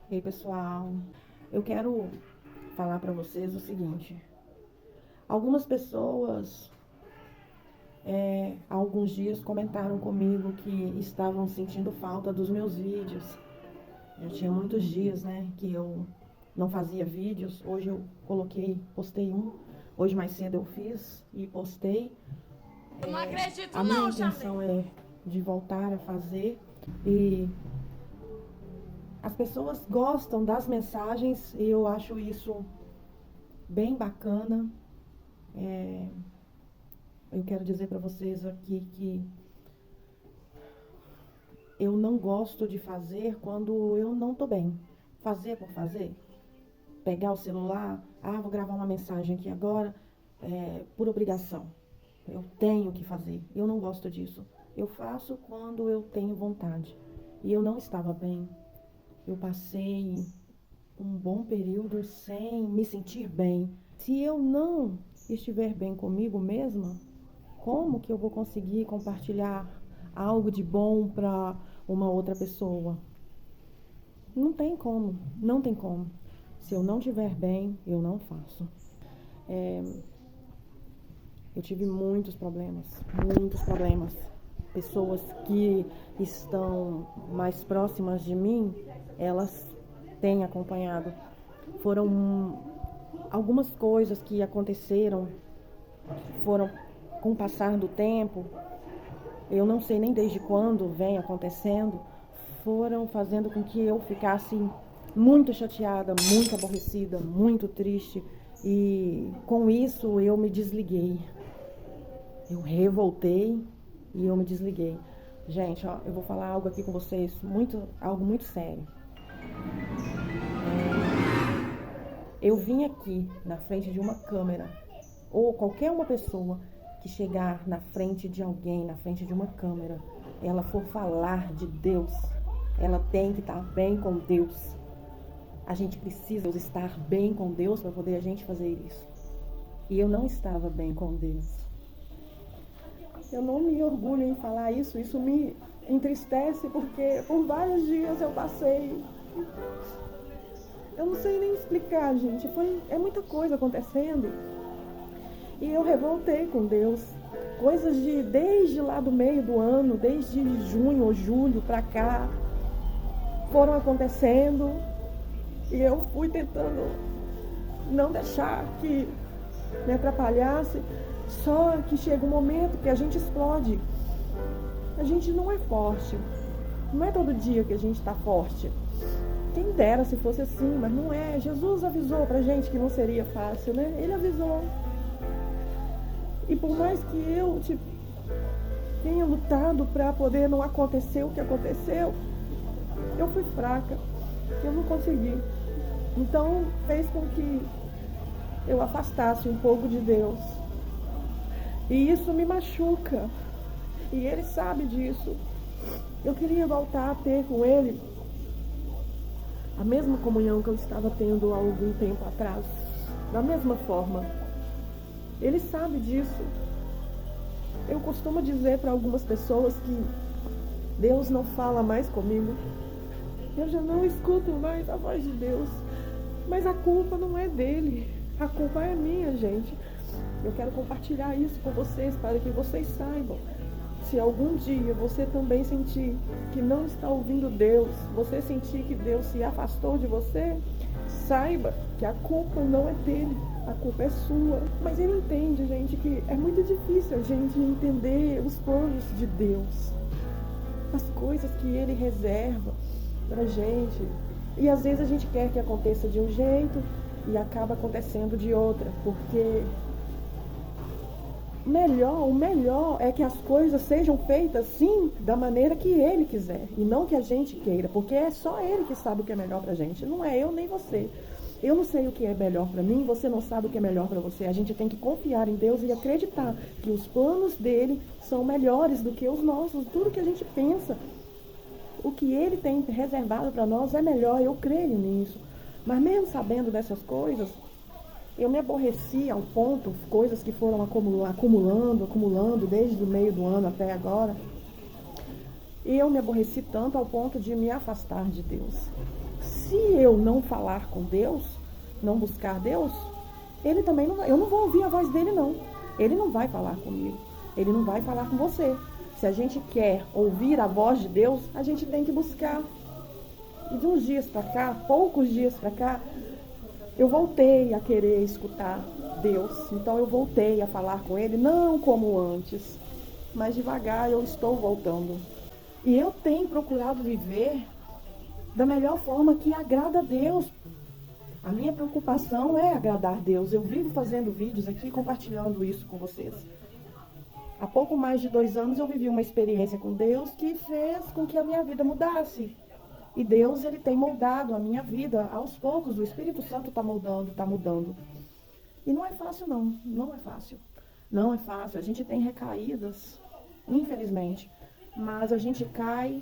Ei, pessoal, eu quero falar para vocês o seguinte. Algumas pessoas, há alguns dias comentaram comigo que estavam sentindo falta dos meus vídeos. Já tinha muitos dias, né, que eu não fazia vídeos. Hoje eu postei um. Hoje mais cedo eu fiz e postei. Eu não acredito A minha não, intenção Jamile. é de voltar a fazer e as pessoas gostam das mensagens e eu acho isso bem bacana. Eu quero dizer para vocês aqui que eu não gosto de fazer quando eu não tô bem. Fazer por fazer. Pegar o celular, vou gravar uma mensagem aqui agora, por obrigação. Eu tenho que fazer. Eu não gosto disso. Eu faço quando eu tenho vontade. E eu não estava bem. Eu passei um bom período sem me sentir bem. Se eu não estiver bem comigo mesma, como que eu vou conseguir compartilhar algo de bom para uma outra pessoa? Não tem como, não tem como. Se eu não estiver bem, eu não faço. Eu tive muitos problemas, muitos problemas. Pessoas que estão mais próximas de mim, elas têm acompanhado. Foram algumas coisas que aconteceram, foram com o passar do tempo, eu não sei nem desde quando vem acontecendo, foram fazendo com que eu ficasse muito chateada, muito aborrecida, muito triste. E com isso eu me desliguei. Eu revoltei e eu me desliguei. Gente, ó, eu vou falar algo aqui com vocês, algo muito sério. Eu vim aqui na frente de uma câmera, ou qualquer uma pessoa que chegar na frente de alguém, na frente de uma câmera, ela for falar de Deus, ela tem que estar bem com Deus. A gente precisa estar bem com Deus para poder a gente fazer isso. E eu não estava bem com Deus. Eu não me orgulho em falar isso, isso me entristece porque por vários dias eu passei. Eu não sei nem explicar, gente. É muita coisa acontecendo. E eu revoltei com Deus. Coisas desde lá do meio do ano, desde junho ou julho pra cá, foram acontecendo. E eu fui tentando não deixar que me atrapalhasse. Só que chega um momento que a gente explode. A gente não é forte. Não é todo dia que a gente tá forte. Quem dera se fosse assim, mas não é. Jesus avisou pra gente que não seria fácil, né? Ele avisou. E por mais que eu tenha lutado para poder não acontecer o que aconteceu, eu fui fraca. Eu não consegui. Então fez com que eu afastasse um pouco de Deus. E isso me machuca. E ele sabe disso. Eu queria voltar a ter com ele a mesma comunhão que eu estava tendo há algum tempo atrás. Da mesma forma. Ele sabe disso. Eu costumo dizer para algumas pessoas que Deus não fala mais comigo. Eu já não escuto mais a voz de Deus. Mas a culpa não é dele. A culpa é minha, gente. Eu quero compartilhar isso com vocês para que vocês saibam. Se algum dia você também sentir que não está ouvindo Deus, você sentir que Deus se afastou de você, saiba que a culpa não é dele, a culpa é sua. Mas ele entende, gente, que é muito difícil a gente entender os planos de Deus, as coisas que ele reserva pra gente. E às vezes a gente quer que aconteça de um jeito e acaba acontecendo de outra, porque o melhor é que as coisas sejam feitas sim da maneira que ele quiser e não que a gente queira, porque é só ele que sabe o que é melhor pra gente, não é eu nem você. Eu não sei o que é melhor pra mim, você não sabe o que é melhor pra você. A gente tem que confiar em Deus e acreditar que os planos dele são melhores do que os nossos. Tudo que a gente pensa, o que ele tem reservado pra nós é melhor, eu creio nisso. Mas mesmo sabendo dessas coisas, eu me aborreci ao ponto, coisas que foram acumulando desde o meio do ano até agora. E eu me aborreci tanto ao ponto de me afastar de Deus. se eu não falar com Deus, não buscar Deus, ele também não vai, eu não vou ouvir a voz dele não. Ele não vai falar comigo, ele não vai falar com você. Se a gente quer ouvir a voz de Deus, a gente tem que buscar. E de uns dias para cá, poucos dias para cá, eu voltei a querer escutar Deus. Então eu voltei a falar com ele, não como antes, mas devagar eu estou voltando. E eu tenho procurado viver da melhor forma que agrada a Deus. A minha preocupação é agradar a Deus. Eu vivo fazendo vídeos aqui, compartilhando isso com vocês. Há pouco mais de 2 anos eu vivi uma experiência com Deus que fez com que a minha vida mudasse. E Deus, ele tem moldado a minha vida aos poucos. O Espírito Santo está moldando, está mudando. E não é fácil não, não é fácil. Não é fácil, a gente tem recaídas, infelizmente. Mas a gente cai,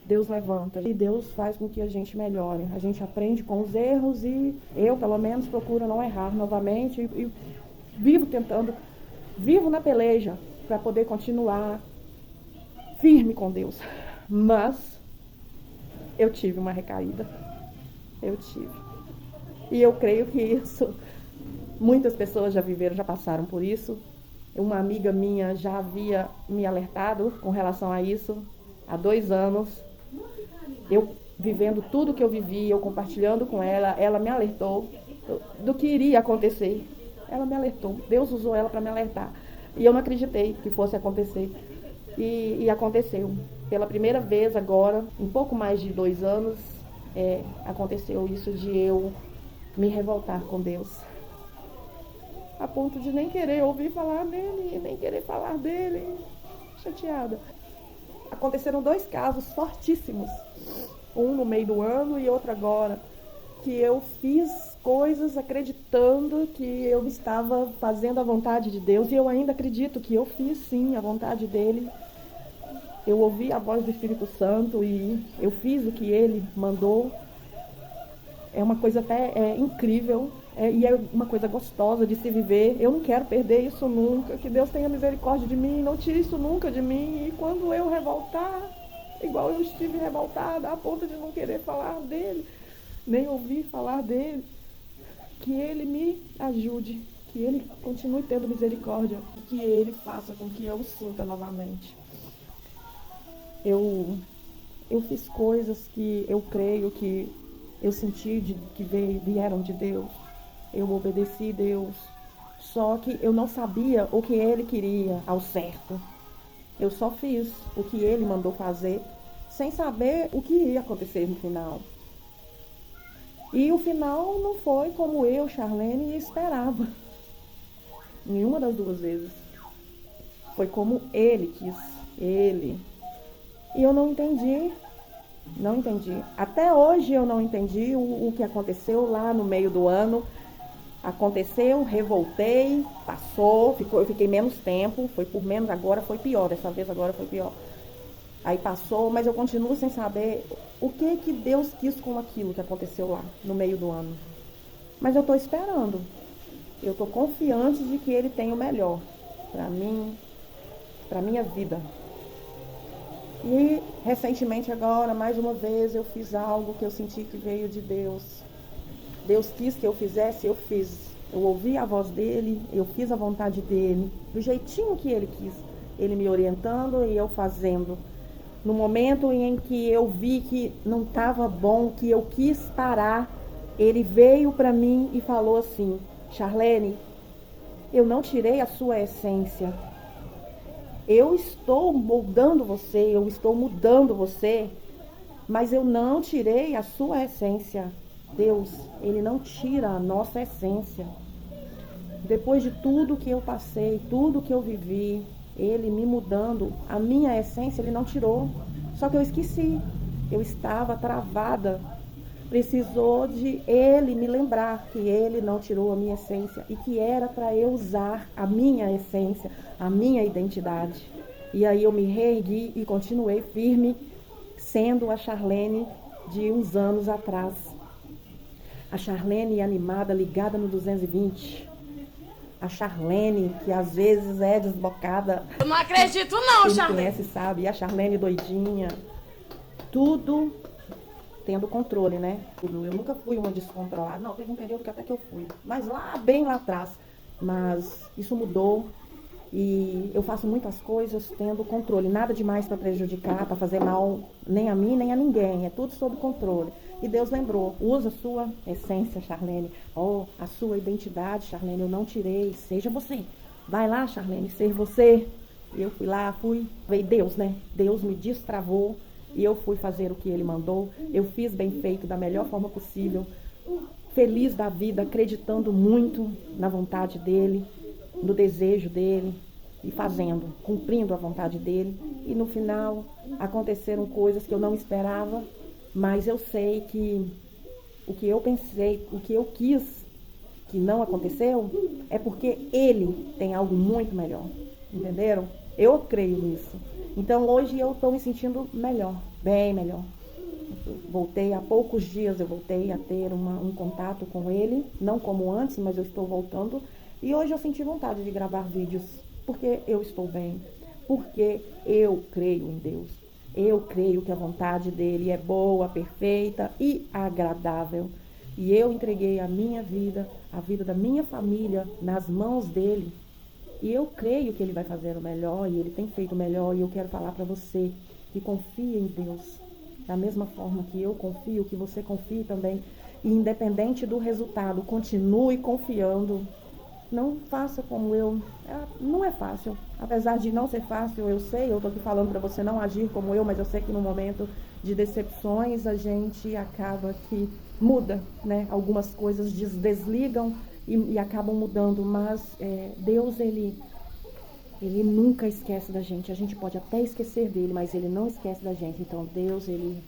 Deus levanta. E Deus faz com que a gente melhore. A gente aprende com os erros e eu, pelo menos, procuro não errar novamente. E vivo tentando, vivo na peleja para poder continuar firme com Deus. Mas eu tive uma recaída. Eu tive. E eu creio que isso, muitas pessoas já viveram, já passaram por isso. Uma amiga minha já havia me alertado com relação a isso há 2 anos. Eu vivendo tudo que eu vivi, eu compartilhando com ela, ela me alertou do que iria acontecer. Ela me alertou. Deus usou ela para me alertar. E eu não acreditei que fosse acontecer. E aconteceu. Pela primeira vez agora, em pouco mais de 2 anos, aconteceu isso de eu me revoltar com Deus. A ponto de nem querer ouvir falar dele, nem querer falar dele. Chateada. Aconteceram 2 casos fortíssimos. Um no meio do ano e outro agora. Que eu fiz coisas acreditando que eu estava fazendo a vontade de Deus. E eu ainda acredito que eu fiz sim a vontade dele. Eu ouvi a voz do Espírito Santo e eu fiz o que ele mandou. É uma coisa até incrível. E é uma coisa gostosa de se viver. Eu não quero perder isso nunca. Que Deus tenha misericórdia de mim. Não tire isso nunca de mim. E quando eu revoltar, igual eu estive revoltada, a ponto de não querer falar dele, nem ouvir falar dele, que ele me ajude. Que ele continue tendo misericórdia. Que ele faça com que eu o sinta novamente. Eu fiz coisas que eu creio que eu senti que vieram de Deus. Eu obedeci Deus. Só que eu não sabia o que ele queria ao certo. Eu só fiz o que ele mandou fazer, sem saber o que ia acontecer no final. E o final não foi como eu, Charlene, esperava. Nenhuma das 2 vezes. Foi como ele quis. Ele. E eu não entendi. Não entendi. Até hoje eu não entendi o que aconteceu lá no meio do ano. Aconteceu, revoltei, passou, eu fiquei menos tempo, foi por menos, agora foi pior, dessa vez agora foi pior. Aí passou, mas eu continuo sem saber o que Deus quis com aquilo que aconteceu lá no meio do ano. Mas eu estou esperando, eu estou confiante de que Ele tem o melhor para mim, para minha vida. E recentemente agora, mais uma vez, eu fiz algo que eu senti que veio de Deus. Deus quis que eu fizesse, eu fiz. Eu ouvi a voz dele, eu fiz a vontade dele, do jeitinho que ele quis. Ele me orientando e eu fazendo. No momento em que eu vi que não estava bom, que eu quis parar, ele veio para mim e falou assim: Charlene, eu não tirei a sua essência. Eu estou moldando você, eu estou mudando você, mas eu não tirei a sua essência. Deus, Ele não tira a nossa essência. Depois de tudo que eu passei, tudo que eu vivi, Ele me mudando, a minha essência Ele não tirou. Só que eu esqueci. Eu estava travada. Precisou de Ele me lembrar que Ele não tirou a minha essência e que era para eu usar a minha essência, a minha identidade. E aí eu me reergui e continuei firme, sendo a Charlene de uns anos atrás. A Charlene animada, ligada no 220. A Charlene, que às vezes é desbocada. Eu não acredito não, Quem Charlene. conhece sabe. E a Charlene doidinha. Tudo tendo controle, né? Eu nunca fui uma descontrolada. Não, teve um período que até que eu fui. Mas lá, bem lá atrás. Mas isso mudou. E eu faço muitas coisas tendo controle. Nada demais para prejudicar, para fazer mal nem a mim, nem a ninguém. É tudo sob controle. E Deus lembrou, usa a sua essência, Charlene. Oh, a sua identidade, Charlene, eu não tirei. Seja você. Vai lá, Charlene, ser você. E eu fui lá, veio Deus, né? Deus me destravou e eu fui fazer o que Ele mandou. Eu fiz bem feito, da melhor forma possível. Feliz da vida, acreditando muito na vontade dEle, no desejo dEle e fazendo, cumprindo a vontade dEle. E no final aconteceram coisas que eu não esperava, mas eu sei que o que eu pensei, o que eu quis que não aconteceu, é porque Ele tem algo muito melhor. Entenderam? Eu creio nisso. Então hoje eu estou me sentindo melhor, bem melhor. Voltei, há poucos dias eu voltei a ter um contato com ele, não como antes, mas eu estou voltando. E hoje eu senti vontade de gravar vídeos, porque eu estou bem, porque eu creio em Deus. Eu creio que a vontade dele é boa, perfeita e agradável. E eu entreguei a minha vida, a vida da minha família nas mãos dele. E eu creio que ele vai fazer o melhor, e ele tem feito o melhor, e eu quero falar para você que confie em Deus. Da mesma forma que eu confio, que você confie também. E independente do resultado, continue confiando. Não faça como eu. Não é fácil. Apesar de não ser fácil, eu sei, eu estou aqui falando para você não agir como eu, mas eu sei que no momento de decepções a gente acaba que muda, né? Algumas coisas desligam e acabam mudando, mas Deus, ele nunca esquece da gente. A gente pode até esquecer dele, mas ele não esquece da gente. Então Deus, ele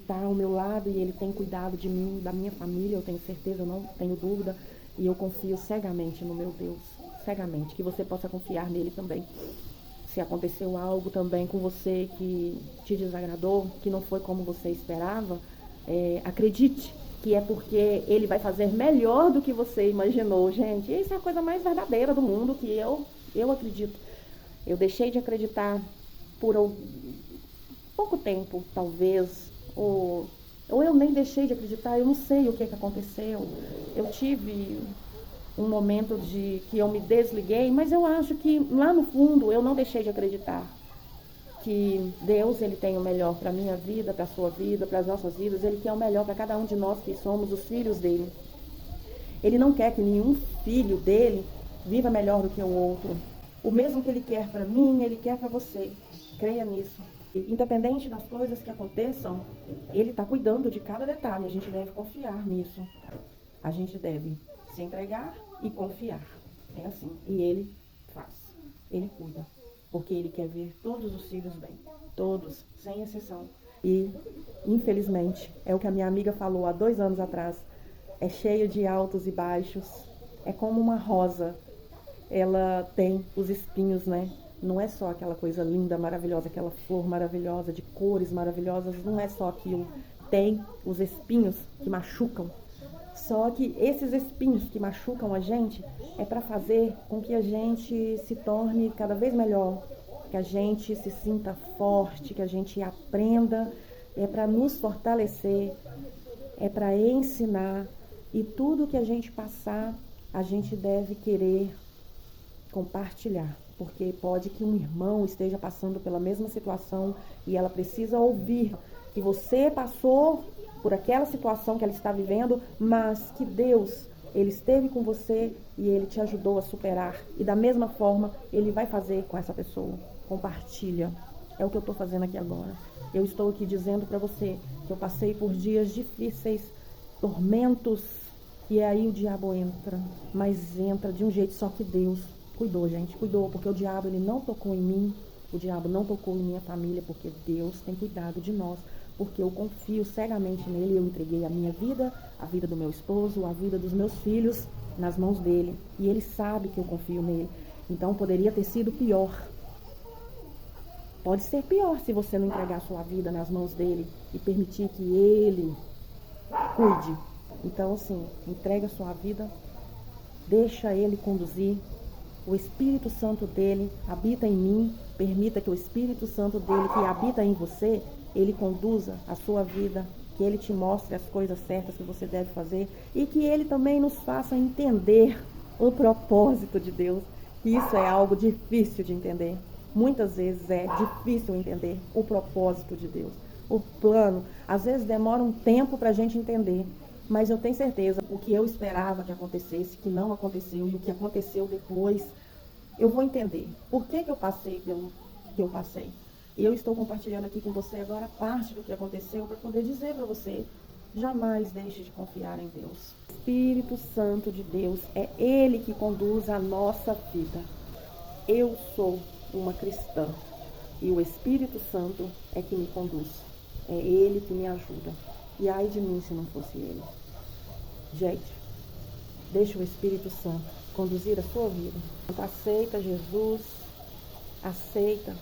tá ao meu lado e ele tem cuidado de mim, da minha família, eu tenho certeza, eu não tenho dúvida. E eu confio cegamente no meu Deus, cegamente, que você possa confiar nele também. Se aconteceu algo também com você que te desagradou, que não foi como você esperava, acredite que é porque ele vai fazer melhor do que você imaginou, gente. Isso é a coisa mais verdadeira do mundo, que eu acredito. Eu deixei de acreditar por pouco tempo, talvez, ou eu nem deixei de acreditar, eu não sei o que aconteceu. Eu tive um momento que eu me desliguei, mas eu acho que lá no fundo eu não deixei de acreditar que Deus, ele tem o melhor para a minha vida, para a sua vida, para as nossas vidas. Ele quer o melhor para cada um de nós que somos os filhos dele. Ele não quer que nenhum filho dele viva melhor do que o outro. O mesmo que ele quer para mim, ele quer para você. Creia nisso. Independente das coisas que aconteçam, ele está cuidando de cada detalhe. A gente deve confiar nisso. A gente deve se entregar e confiar. É assim. E ele faz. Ele cuida. Porque ele quer ver todos os filhos bem. Todos, sem exceção. E, infelizmente, é o que a minha amiga falou há 2 anos atrás. É cheio de altos e baixos. É como uma rosa. Ela tem os espinhos, né? Não é só aquela coisa linda, maravilhosa, aquela flor maravilhosa, de cores maravilhosas. Não é só aquilo. Tem os espinhos que machucam. Só que esses espinhos que machucam a gente é para fazer com que a gente se torne cada vez melhor, que a gente se sinta forte, que a gente aprenda, é para nos fortalecer, é para ensinar. E tudo que a gente passar, a gente deve querer compartilhar, porque pode que um irmão esteja passando pela mesma situação e ela precisa ouvir que você passou por aquela situação que ela está vivendo, mas que Deus, ele esteve com você e ele te ajudou a superar. E da mesma forma, ele vai fazer com essa pessoa. Compartilha. É o que eu estou fazendo aqui agora. Eu estou aqui dizendo para você que eu passei por dias difíceis, tormentos, e aí o diabo entra, mas entra de um jeito só que Deus cuidou, gente, cuidou, porque o diabo, ele não tocou em mim, o diabo não tocou em minha família, porque Deus tem cuidado de nós, porque eu confio cegamente nele. Eu entreguei a minha vida, a vida do meu esposo, a vida dos meus filhos nas mãos dele, e ele sabe que eu confio nele. Então poderia ter sido pior. Pode ser pior se você não entregar a sua vida nas mãos dele e permitir que ele cuide. Então, assim, entrega a sua vida, deixa ele conduzir. O Espírito Santo dele habita em mim. Permita que o Espírito Santo dele, que habita em você, ele conduza a sua vida que Ele te mostre as coisas certas que você deve fazer e que Ele também nos faça entender o propósito de Deus. Isso é algo difícil de entender. Muitas vezes é difícil entender o propósito de Deus. O plano, às vezes demora um tempo para a gente entender, mas eu tenho certeza, o que eu esperava que acontecesse, que não aconteceu, e o que aconteceu depois, eu vou entender. Por que eu passei pelo que eu passei? E eu estou compartilhando aqui com você agora parte do que aconteceu para poder dizer para você, jamais deixe de confiar em Deus. O Espírito Santo de Deus, é Ele que conduz a nossa vida. Eu sou uma cristã e o Espírito Santo é que me conduz. É Ele que me ajuda. E ai de mim se não fosse Ele. Gente, deixa o Espírito Santo conduzir a sua vida. Aceita Jesus, aceita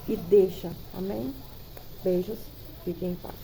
e deixa. Amém? Beijos, fiquem em paz.